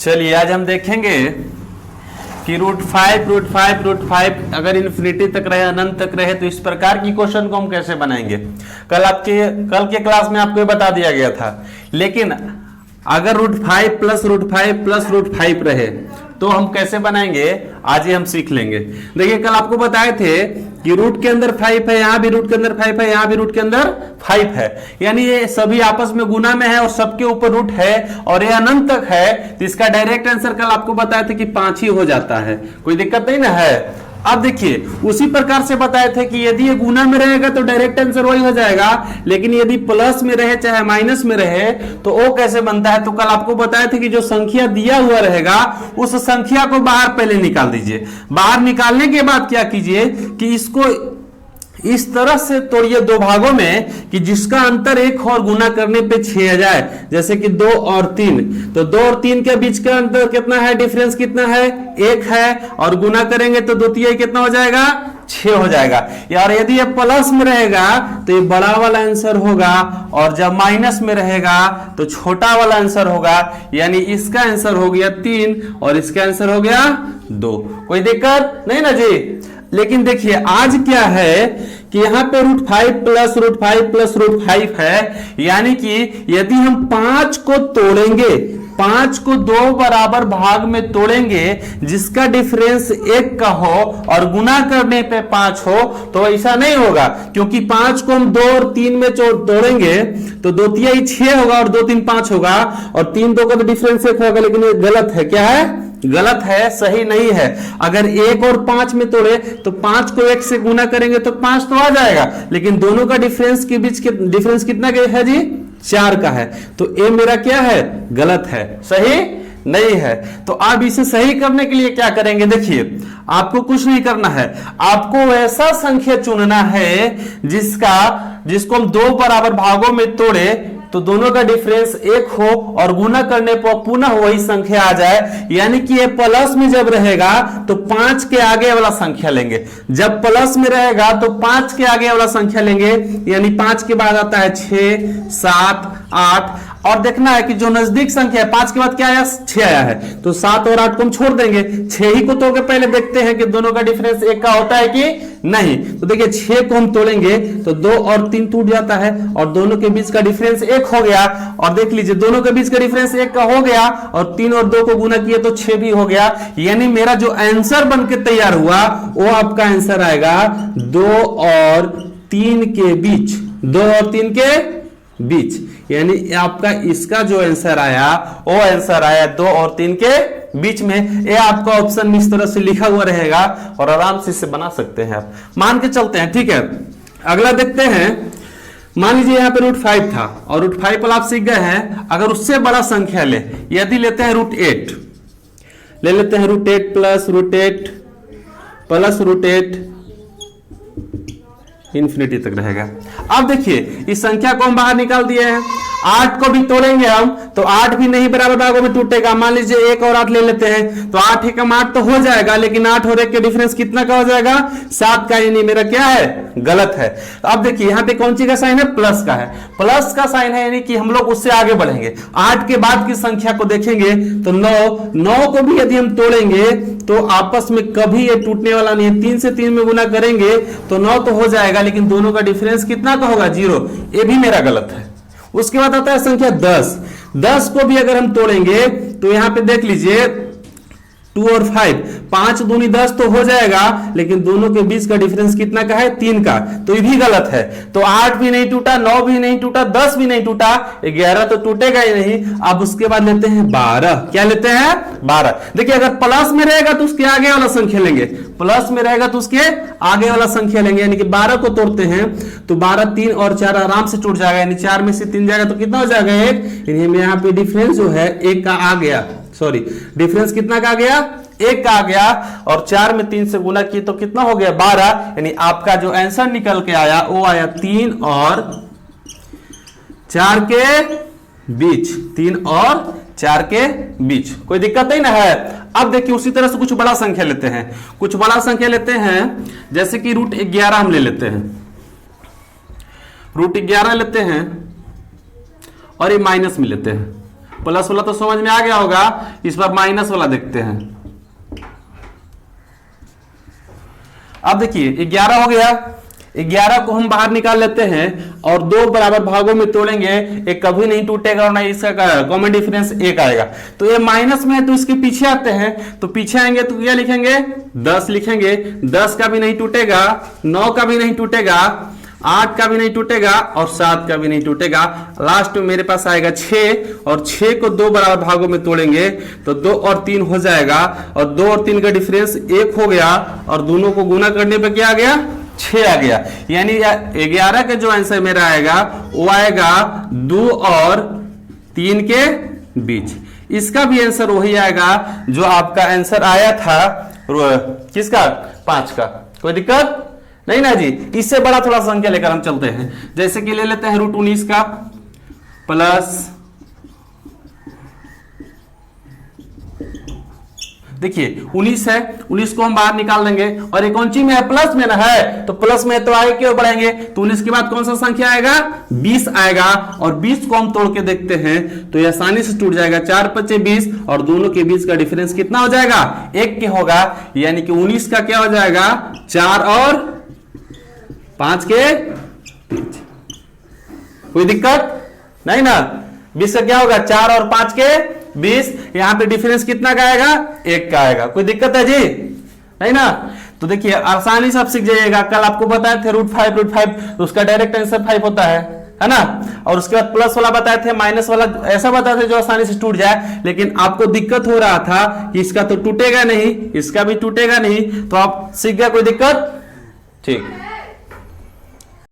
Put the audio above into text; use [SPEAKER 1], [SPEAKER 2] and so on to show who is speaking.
[SPEAKER 1] चलिए आज हम देखेंगे कि √5 अगर इन्फिनिटी तक रहे, अनंत तक रहे, तो इस प्रकार की क्वेश्चन को हम कैसे बनाएंगे। कल के क्लास में आपको ये बता दिया गया था, लेकिन अगर √5 प्लस √5 प्लस √5 रहे तो हम कैसे बनाएंगे, आज ही हम सीख लेंगे। देखिए कल आपको बताए थे कि रूट के अंदर 5 है, यहां भी रूट के अंदर 5 है, यहां भी रूट के अंदर 5 है, यानी ये सभी आपस में गुना में है और सबके ऊपर रूट है और ये अनंत तक है, तो इसका डायरेक्ट आंसर कल आपको बताया था कि 5 ही हो जाता है। कोई दिक्कत नहीं ना है। अब देखिए उसी प्रकार से बताए थे कि यदि ये गुना में रहेगा तो डायरेक्ट आंसर वही हो जाएगा, लेकिन यदि प्लस में रहे चाहे माइनस में रहे तो वो कैसे बनता है। तो कल आपको बताए थे कि जो संख्या दिया हुआ रहेगा उस संख्या को बाहर पहले निकाल दीजिए। बाहर निकालने के बाद क्या कीजिए कि इसको इस तरह से तोड़िए दो भागों में कि जिसका अंतर 1 हो और गुना करने पे 6 आ जाए। जैसे कि 2 और 3, तो 2 और 3 के बीच का अंतर कितना है, डिफरेंस कितना है, 1 है, और गुना करेंगे तो 2 3 कितना हो जाएगा, 6 हो जाएगा। और यदि ये प्लस में रहेगा तो ये बड़ा वाला आंसर होगा, और जब माइनस में रहेगा तो छोटा वाला आंसर होगा, यानी इसका आंसर हो गया 3 और इसका आंसर हो गया 2। कोई दिक्कत नहीं ना जी। लेकिन देखिए आज क्या है कि यहां पे √5 प्लस √5 प्लस √5 है, यानी कि यदि हम 5 को तोड़ेंगे, 5 को 2 बराबर भाग में तोड़ेंगे जिसका डिफरेंस 1 का हो और गुना करने पे 5 हो, तो ऐसा नहीं होगा, क्योंकि 5 को हम 2 और 3 में तोड़ेंगे तो 2 3 6 होगा और 2 3 5 होगा, और 3 2 का तो डिफरेंस 1 होगा, लेकिन ये गलत है। क्या है, गलत है, सही नहीं है। अगर 1 और 5 में तोड़े तो 5 को 1 से गुना करेंगे तो 5 तो आ जाएगा, लेकिन दोनों का डिफरेंस के बीच के डिफरेंस कितना है जी, 4 का है। तो ए मेरा क्या है, गलत है, सही नहीं है। तो आप इसे सही करने के लिए क्या करेंगे, देखिए आपको कुछ नहीं करना है, आपको ऐसा संख्या चुनना है जिसको हम 2 बराबर भागों में तोड़े तो दोनों का डिफरेंस 1 हो और गुना करने पर पुनः वही संख्या आ जाए। यानी कि ये प्लस में जब रहेगा तो 5 के आगे वाला संख्या लेंगे, जब प्लस में रहेगा तो 5 के आगे वाला संख्या लेंगे, यानी 5 के बाद आता है 6 7 8, और देखना है कि जो नजदीक संख्या है 5 के बाद क्या आया, 6 आया है, तो 7 और 8 को हम छोड़ देंगे, 6 ही को तोड़ के पहले देखते हैं कि दोनों का डिफरेंस 1 का होता है कि नहीं। तो देखिए 6 को हम तोड़ेंगे तो 2 और 3 टूट जाता है और दोनों के बीच का डिफरेंस 1 हो गया, और देख लीजिए दोनों के बीच का डिफरेंस 1 का हो गया, और 3 और 2 को गुना किए तो 6 भी हो गया। यानी मेरा जो आंसर बनके तैयार हुआ वो आपका आंसर आएगा 2 और 3 के बीच, 2 और 3 के बीच, यानी आपका इसका जो आंसर आया वो आंसर आया 2 और 3 के बीच में। ये आपका ऑप्शन इस तरह से लिखा हुआ रहेगा और आराम से इसे बना सकते हैं आप, मान के चलते हैं। ठीक है, अगला देखते हैं। मान लीजिए यहाँ पे √5 था और √5 पर आप सीख गए हैं, अगर उससे बड़ा संख्या ले, यदि लेते हैं √8, ले लेते हैं √8 प्लस √8 प्लस √8 इन्फिनिटी तक रहेगा। अब देखिए इस संख्या को हम बाहर निकाल दिए हैं, 8 को भी तोड़ेंगे हम तो 8 भी नहीं बराबर भागों में टूटेगा। मान लीजिए 1 और 8 ले लेते हैं तो 8 एक 8 तो हो जाएगा, लेकिन 8 और 1 के डिफरेंस कितना का हो जाएगा, 7 का, यानी मेरा क्या है, गलत है। तो अब देखिए यहाँ पे कौन सी का साइन है, प्लस का है, प्लस का साइन है, यानी कि हम लोग उससे आगे बढ़ेंगे, 8 के बाद की संख्या को देखेंगे तो 9 को भी यदि हम तोड़ेंगे तो आपस में कभी ये टूटने वाला नहीं है, 3 से 3 में गुना करेंगे तो 9 तो हो जाएगा, लेकिन दोनों का डिफरेंस कितना का होगा, 0। ये भी मेरा गलत है। उसके बाद आता है संख्या 10 को भी अगर हम तोड़ेंगे तो यहां पे देख लीजिए 2 और 5, 5 दूनी 10 तो हो जाएगा, लेकिन दोनों के बीच का डिफरेंस कितना का है, 3 का, तो ये भी गलत है। तो 8 भी नहीं टूटा, 9 भी नहीं टूटा, 10 भी नहीं टूटा, 11 तो टूटेगा ही नहीं। अब उसके बाद लेते हैं 12, क्या लेते हैं, 12। देखिए अगर प्लस में रहेगा तो उसके आगे वाला संख्या लेंगे, प्लस में रहेगा तो उसके आगे वाला संख्या लेंगे, यानी कि 12 को तोड़ते हैं तो 12 3 और 4 आराम से टूट जाएगा, यानी 4 में से 3 जाएगा तो कितना हो जाएगा, 1। यानी यहाँ पे डिफरेंस जो है 1 का आ गया, सॉरी डिफरेंस कितना का आ गया, 1 का आ गया, और 4 में 3 से गुना किए तो कितना हो गया, 12। यानी आपका जो आंसर निकल के आया वो आया 3 और 4 के बीच, 3 और 4 के बीच। कोई दिक्कत नहीं ना है। अब देखिए उसी तरह से कुछ बड़ा संख्या लेते हैं, कुछ बड़ा संख्या लेते हैं, जैसे कि √11 हम ले लेते हैं, √11 लेते हैं और ये माइनस में लेते हैं। प्लस वाला तो समझ में आ गया होगा, इस बार माइनस वाला देखते हैं। अब देखिए 11 हो गया, 11 को हम बाहर निकाल लेते हैं और दो बराबर भागों में तोड़ेंगे, एक कभी नहीं टूटेगा और ना इसका कॉमन डिफरेंस 1 आएगा। तो ये माइनस में है तो इसके पीछे आते हैं, तो पीछे आएंगे तो क्या लिखेंगे 10 लिखेंगे, 10 का भी नहीं टूटेगा, 9 का भी नहीं टूटेगा, 8 का भी नहीं टूटेगा और 7 का भी नहीं टूटेगा। लास्ट में मेरे पास आएगा 6 और 6 को दो बराबर भागों में तोड़ेंगे तो 2 और 3 हो जाएगा और 2 और 3 का डिफरेंस 1 हो गया और दोनों को गुना करने पे क्या आ गया 6 आ गया। यानी 11 का जो आंसर मेरा आएगा वो आएगा 2 और 3 के बीच। इसका भी आंसर वही आएगा जो आपका आंसर आया था किसका 5 का। कोई दिक्कत नहीं ना जी। इससे बड़ा थोड़ा संख्या लेकर हम चलते हैं, जैसे कि ले लेते हैं √19 का प्लस, देखिए 19 है, 19 को हम बाहर निकाल देंगे और ये कौन सी में है प्लस में ना है, तो प्लस में तो आगे क्यों बढ़ाएंगे, तो 19 के बाद कौन सा संख्या आएगा 20 आएगा और 20 को हम तोड़ के देखते हैं तो ये आसानी से टूट जाएगा, 4 × 5 = 20 और दोनों के बीच का डिफरेंस कितना हो जाएगा 1 के होगा। यानी कि 19 का क्या हो जाएगा 4 और 5 के बीच। कोई दिक्कत नहीं ना। 20 का क्या होगा 4 और 5 के 20, यहां पे डिफरेंस कितना का आएगा 1 का आएगा। कोई दिक्कत है जी नहीं ना। तो देखिए आसानी से आप सीख जाइएगा। कल आपको बताए थे √5 तो उसका डायरेक्ट आंसर 5 होता है ना। और उसके बाद प्लस वाला बताए थे, माइनस वाला ऐसा बताए थे जो आसानी से टूट जाए, लेकिन आपको दिक्कत हो रहा था कि इसका तो टूटेगा नहीं, इसका भी टूटेगा नहीं, तो आप सीख गए। कोई दिक्कत ठीक।